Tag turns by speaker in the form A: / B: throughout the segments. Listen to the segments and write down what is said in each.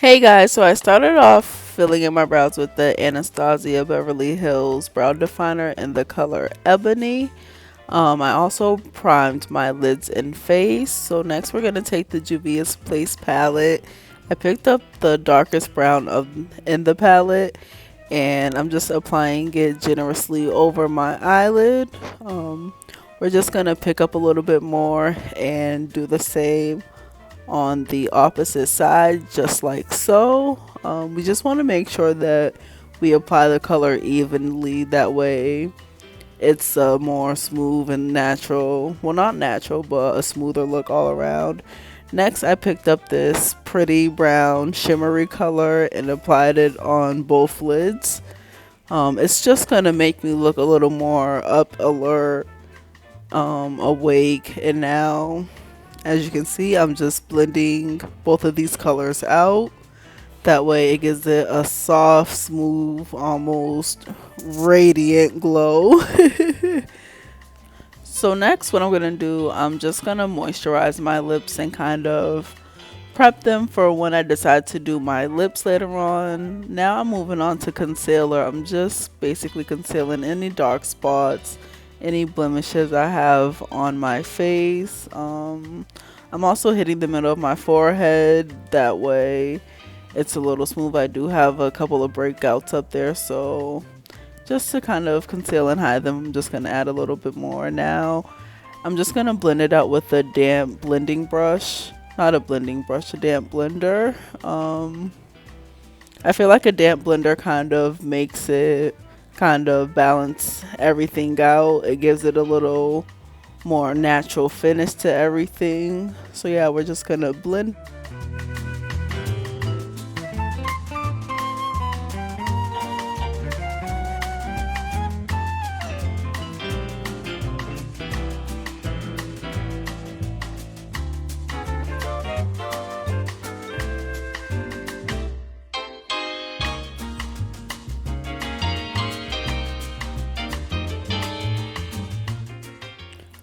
A: Hey guys, so I started off filling in my brows with the Anastasia Beverly Hills Brow Definer in the color Ebony. I also primed my lids and face. So next we're going to take the Juvia's Place palette. I picked up the darkest brown in the palette and I'm just applying it generously over my eyelid. We're just going to pick up a little bit more and do the same on the opposite side, just like so. We just want to make sure that we apply the color evenly, that way it's a more smooth and natural, well, not natural, but a smoother look all around. Next, I picked up this pretty brown shimmery color and applied it on both lids. It's just gonna make me look a little more up alert, awake. And now, as you can see, I'm just blending both of these colors out. That way it gives it a soft, smooth, almost radiant glow. So next, what I'm going to do, I'm just going to moisturize my lips and kind of prep them for when I decide to do my lips later on. Now I'm moving on to concealer. I'm just basically concealing any dark spots, any blemishes I have on my face. I'm also hitting the middle of my forehead. That way it's a little smooth. I do have a couple of breakouts up there, so just to kind of conceal and hide them, I'm just going to add a little bit more. Now I'm just going to blend it out with a damp blending brush. Not a blending brush, a damp blender. I feel like a damp blender kind of makes it kind of balance everything out. It gives it a little more natural finish to everything. So yeah, we're just going to blend.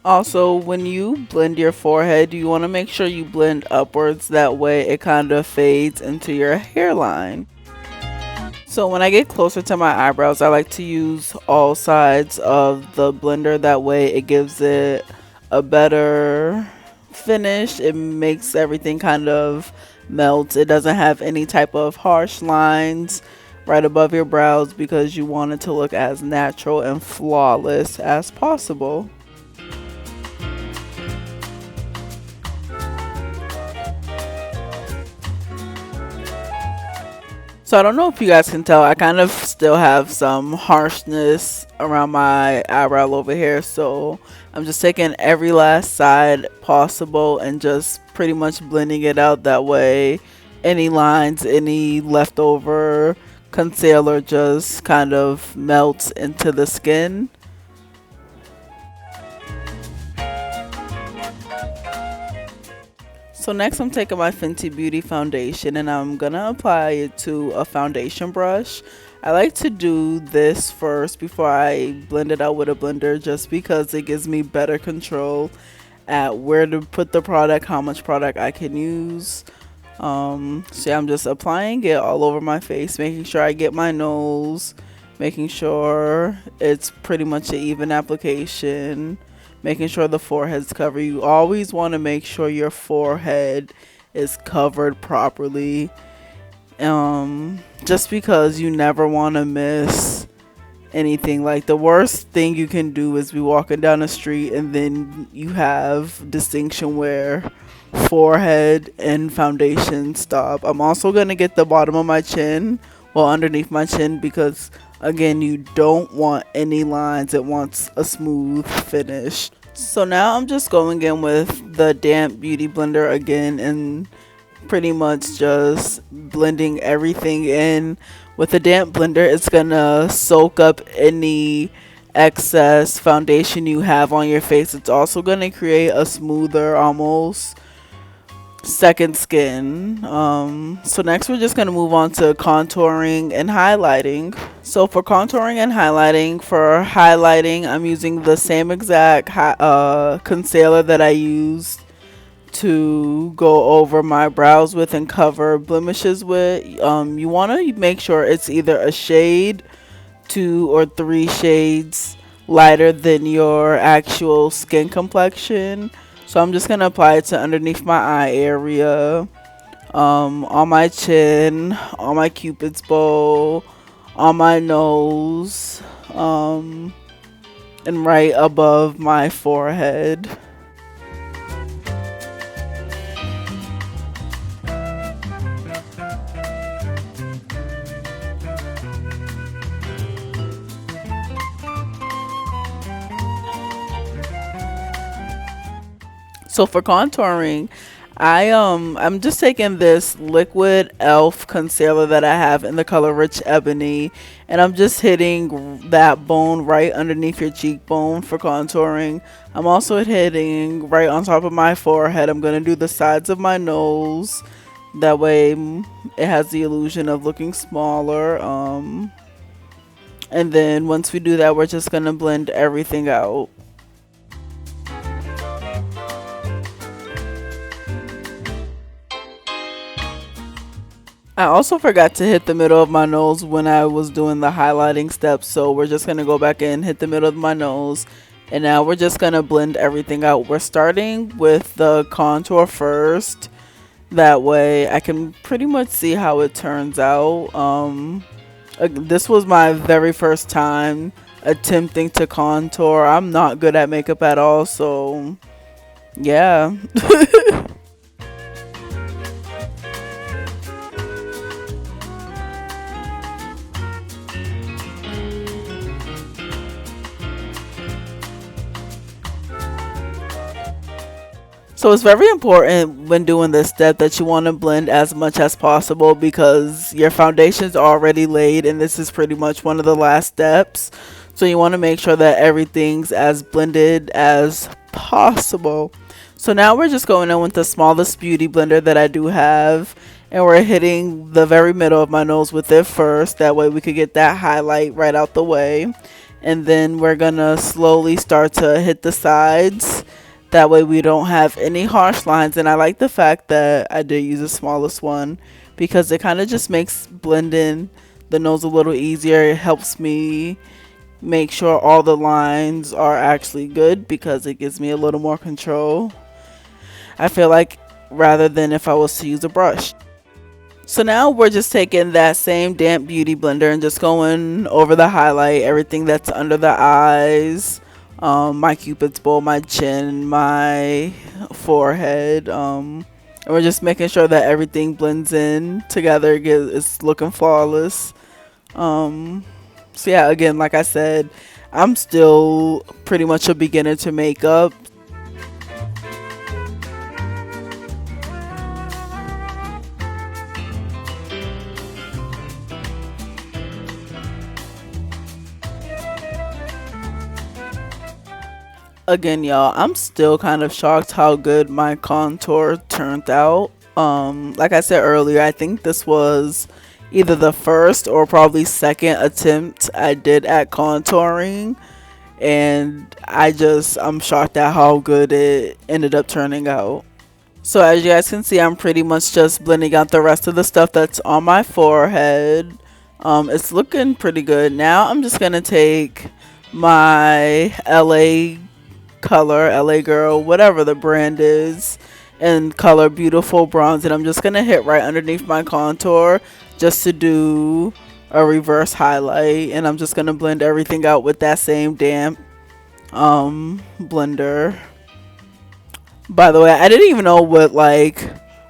A: Also, when you blend your forehead, you want to make sure you blend upwards. That way it kind of fades into your hairline. So when I get closer to my eyebrows, I like to use all sides of the blender. That way it gives it a better finish. It makes everything kind of melt. It doesn't have any type of harsh lines right above your brows because you want it to look as natural and flawless as possible. So I don't know if you guys can tell, I kind of still have some harshness around my eyebrow over here. So I'm just taking every last side possible and just pretty much blending it out. That way any lines, any leftover concealer just kind of melts into the skin. So next I'm taking my Fenty Beauty foundation and I'm gonna apply it to a foundation brush. I like to do this first before I blend it out with a blender, just because it gives me better control at where to put the product, how much product I can use. So yeah, I'm just applying it all over my face, making sure I get my nose, making sure it's pretty much an even application, making sure the forehead's covered. You always want to make sure your forehead is covered properly, just because you never want to miss anything. Like, the worst thing you can do is be walking down the street and then you have distinction where forehead and foundation stop. I'm also going to get the bottom of my chin, well, underneath my chin, because again, you don't want any lines. It wants a smooth finish. So now I'm just going in with the damp beauty blender again and pretty much just blending everything in. With the damp blender, it's gonna soak up any excess foundation you have on your face. It's also gonna create a smoother, almost second skin. So next we're just going to move on to contouring and highlighting. So for contouring and highlighting, I'm using the same exact concealer that I used to go over my brows with and cover blemishes with. You want to make sure it's either a shade, 2 or 3 shades lighter than your actual skin complexion. So I'm just going to apply it to underneath my eye area, on my chin, on my cupid's bow, on my nose, and right above my forehead. So for contouring, I'm just taking this liquid elf concealer that I have in the color Rich Ebony, and I'm just hitting that bone right underneath your cheekbone for contouring. I'm also hitting right on top of my forehead. I'm going to do the sides of my nose. That way it has the illusion of looking smaller. And then once we do that, we're just going to blend everything out. I also forgot to hit the middle of my nose when I was doing the highlighting steps, so we're just going to go back in, hit the middle of my nose, and now we're just going to blend everything out. We're starting with the contour first, that way I can pretty much see how it turns out. This was my very first time attempting to contour. I'm not good at makeup at all, so yeah. So it's very important when doing this step that you want to blend as much as possible, because your foundation's already laid and this is pretty much one of the last steps. So you want to make sure that everything's as blended as possible. So now we're just going in with the smallest beauty blender that I do have, and we're hitting the very middle of my nose with it first. That way we could get that highlight right out the way. And then we're gonna slowly start to hit the sides. That way we don't have any harsh lines. And I like the fact that I did use the smallest one, because it kind of just makes blending the nose a little easier. It helps me make sure all the lines are actually good, because it gives me a little more control, I feel like, rather than if I was to use a brush. So now we're just taking that same damp beauty blender and just going over the highlight, everything that's under the eyes, my cupid's bow, my chin, my forehead, and we're just making sure that everything blends in together. It's looking flawless. So yeah, again, like I said, I'm still pretty much a beginner to makeup. Again, y'all, I'm still kind of shocked how good my contour turned out. Like I said earlier, I think this was either the first or probably second attempt I did at contouring, and I'm shocked at how good it ended up turning out. So as you guys can see, I'm pretty much just blending out the rest of the stuff that's on my forehead. It's looking pretty good. Now I'm just gonna take my LA Girl, whatever the brand is, and color Beautiful Bronze, and I'm just gonna hit right underneath my contour just to do a reverse highlight. And I'm just gonna blend everything out with that same damp blender. By the way, I didn't even know what like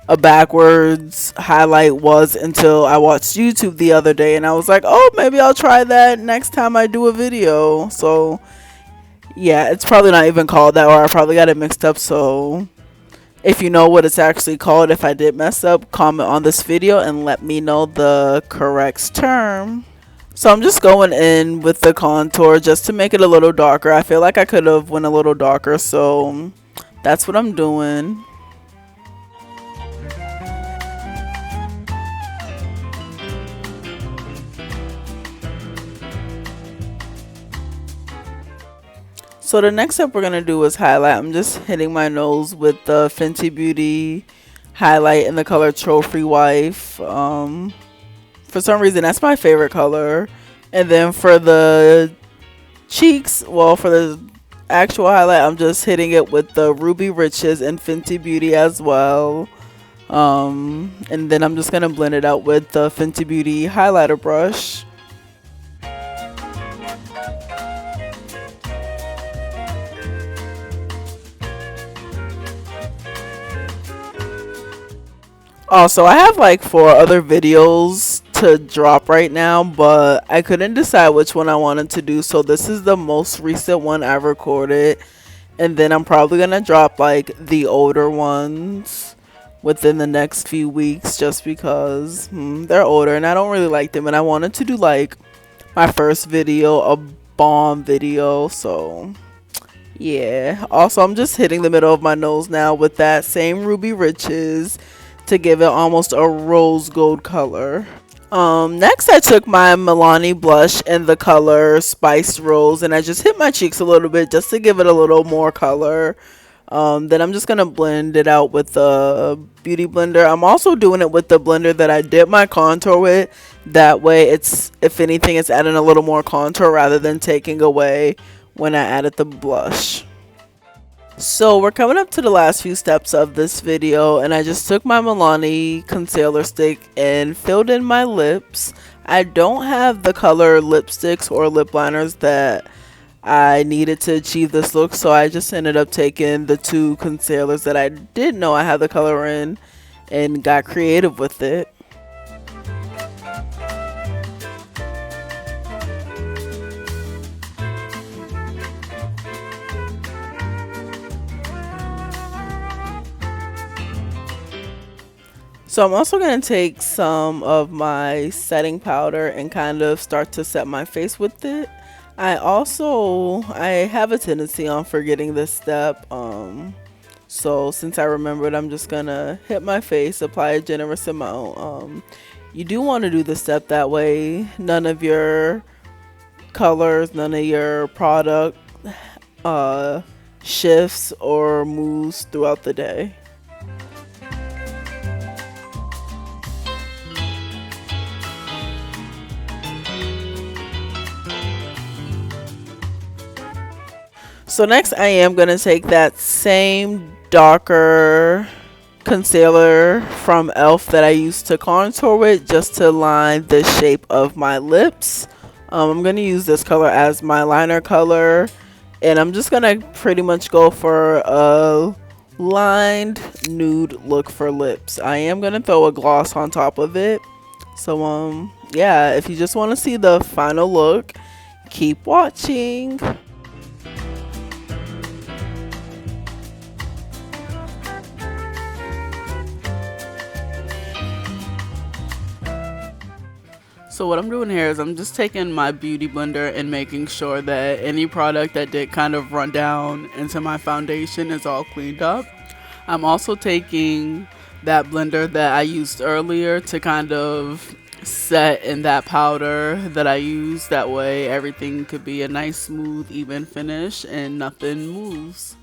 A: a backwards highlight was until I watched YouTube the other day, and I was like, oh, maybe I'll try that next time I do a video. So yeah, it's probably not even called that, or I probably got it mixed up. So if you know what it's actually called, if I did mess up, comment on this video and let me know the correct term. So I'm just going in with the contour just to make it a little darker. I feel like I could have went a little darker, so that's what I'm doing. So the next step we're going to do is highlight. I'm just hitting my nose with the Fenty Beauty highlight in the color Trophy Wife. For some reason, that's my favorite color. And then for the cheeks, well, for the actual highlight, I'm just hitting it with the Ruby Riches and Fenty Beauty as well. And then I'm just going to blend it out with the Fenty Beauty highlighter brush. Also, I have like 4 other videos to drop right now, but I couldn't decide which one I wanted to do. So this is the most recent one I recorded. And then I'm probably going to drop like the older ones within the next few weeks just because they're older and I don't really like them. And I wanted to do like my first video, a bomb video. So yeah. Also, I'm just hitting the middle of my nose now with that same Ruby Riches to give it almost a rose gold color. Next I took my Milani blush in the color Spiced Rose and I just hit my cheeks a little bit just to give it a little more color. Then I'm just going to blend it out with the beauty blender. I'm also doing it with the blender that I did my contour with. That way it's, if anything, it's adding a little more contour rather than taking away when I added the blush. So we're coming up to the last few steps of this video and I just took my Milani concealer stick and filled in my lips. I don't have the color lipsticks or lip liners that I needed to achieve this look, so I just ended up taking the 2 concealers that I did know I had the color in and got creative with it. So I'm also going to take some of my setting powder and kind of start to set my face with it. I have a tendency on forgetting this step. So since I remembered, I'm just going to hit my face, apply a generous amount. You do want to do the step that way. None of your colors, none of your product shifts or moves throughout the day. So next I am going to take that same darker concealer from e.l.f. that I used to contour with just to line the shape of my lips. I'm going to use this color as my liner color and I'm just going to pretty much go for a lined nude look for lips. I am going to throw a gloss on top of it. So yeah, if you just want to see the final look, keep watching. So what I'm doing here is I'm just taking my beauty blender and making sure that any product that did kind of run down into my foundation is all cleaned up. I'm also taking that blender that I used earlier to kind of set in that powder that I used. That way everything could be a nice, smooth, even finish and nothing moves.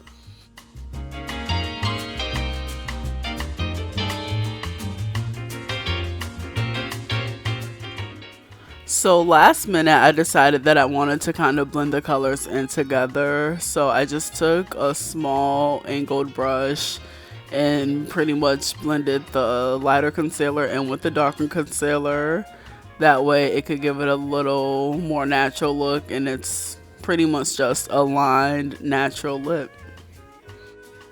A: So last minute I decided that I wanted to kind of blend the colors in together. So I just took a small angled brush and pretty much blended the lighter concealer in with the darker concealer. That way it could give it a little more natural look and it's pretty much just a lined natural lip.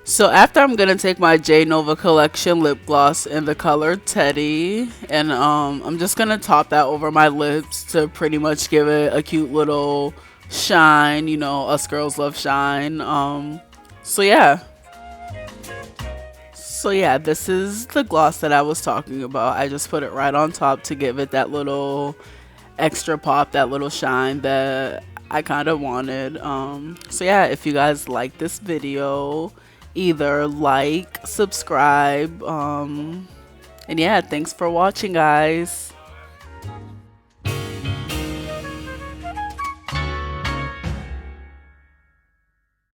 A: So after I'm going to take my J Nova Collection lip gloss in the color Teddy and I'm just going to top that over my lips to pretty much give it a cute little shine. You know, us girls love shine. So yeah, this is the gloss that I was talking about. I just put it right on top to give it that little extra pop, that little shine that I kind of wanted. So yeah, if you guys like this video, either like, subscribe, and yeah, thanks for watching, guys.